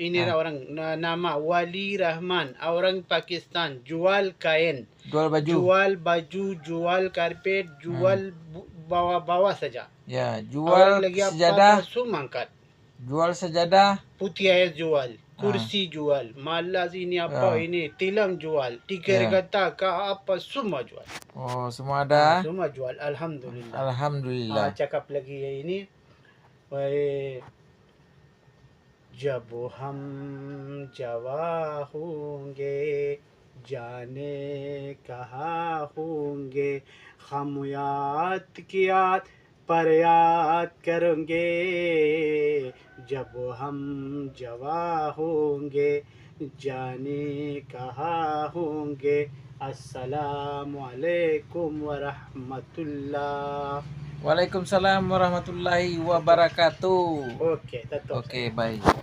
ini Ah. orang nama Wali Rahman, orang Pakistan, jual kain, Jual baju. jual baju, jual karpet, jual bawa-bawa saja. Ya, Orang jual lagi sejadah. apa semua angkat. Jual sejadah. Putih ayat jual, Ah. kursi jual, malas ini apa Ya. ini, tilam jual, tikar Ya. kata ke apa semua jual. Oh, semua ada. Semua jual, alhamdulillah. Alhamdulillah. Cakap lagi ini, जब हम जवां होंगे जाने कहाँ होंगे हम याद की याद पर याद करेंगे जब हम जवां होंगे जाने कहाँ होंगे अस्सलामु अलैकुम वरहमतुल्लाह. Waalaikumsalam warahmatullahi wabarakatuh. Oke, tetap. Oke, baik.